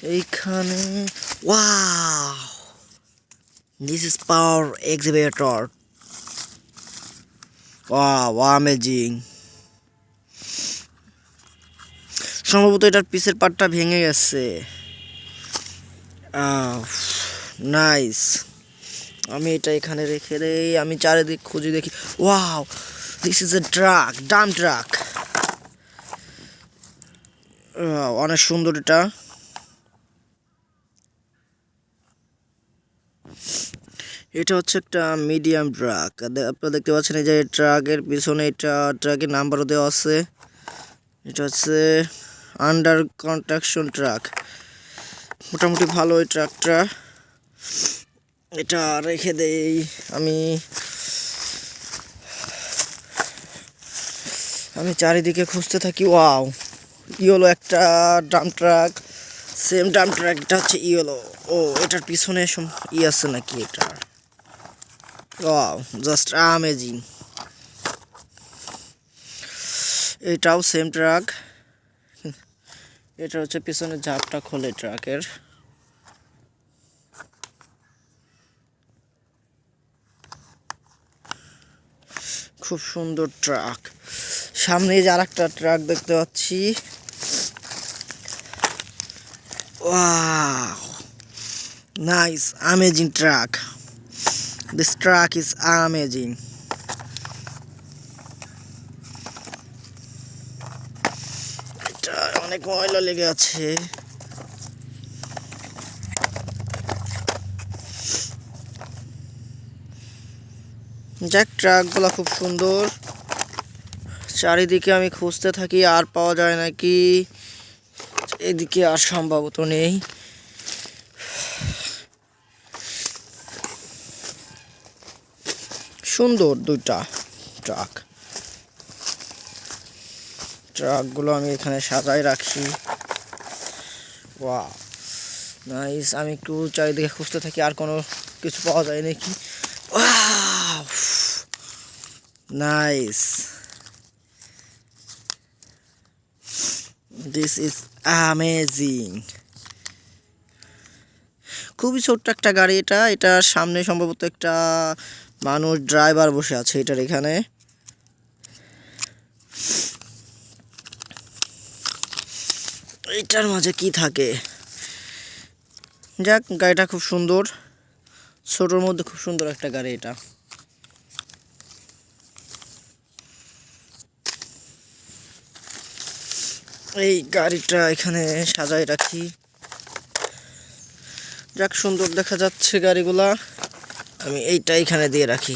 এইখানে wow, this is power excavator. Wow, amazing. সম্ভবত এটার পিছের পার্টটা ভেঙে গেছে। নাইস। আমি এটা এখানে রেখে দেই, আমি চারিদিক খুঁজে দেখি। Wow, this is a truck, dump truck. অনেক সুন্দর এটা। এটা হচ্ছে একটা মিডিয়াম ট্রাক। আপনারা দেখতে পাচ্ছেন এই যে ট্রাকের পিছনে এটা ট্রাকের নাম্বারও দেওয়া আছে। এটা হচ্ছে আন্ডার কনস্ট্রাকশন ট্রাক। মোটামুটি ভালো এই ট্রাকটা। এটা রেখে দেই। আমি চারিদিকে খুঁজতে থাকি। ওয়াও, ইয়েলো একটা dump truck, same dump truck. এটা হচ্ছে ইয়েলো। ও, এটার পিছনে আছে নাকি এটা? Wow, just amazing. এটাও সেম ট্রাক। এটা হচ্ছে পিছনে ঝাপটা খোলে ট্রাকের। খুব সুন্দর ট্রাক। সামনে যে আরেকটা ট্রাক দেখতে পাচ্ছি। Wow, nice, amazing truck. This truck is amazing. এটা অনেক ময়লা লেগে আছে। যাক, ট্রাকগুলো খুব সুন্দর। চারিদিকে আমি খুঁজতে থাকি, আর পাওয়া যায় নাকি। এদিকে আর সম্ভবত নেই। সুন্দর দুইটা ট্রাক। ট্রাকগুলো আমি এখানে সাজায় রাখি। Wow, nice. আমি একটু চারিদিকে খুঁজতে থাকি, আর কোনো কিছু পাওয়া যায় নাকি। Wow, nice. This is amazing. খুবই ছোট্ট একটা গাড়ি এটা। এটার সামনে সম্ভবত একটা মানুষ, ড্রাইভার বসে আছে এটার এখানে। এইটার মাঝে কি থাকে? যাক, গাড়িটা খুব সুন্দর, ছোটোর মধ্যে খুব সুন্দর একটা গাড়ি এটা। এই গাড়িটা এখানে সাজায় রাখি। যাক, সুন্দর দেখা যাচ্ছে গাড়িগুলা। আমি এইটা এখানে দিয়ে রাখি।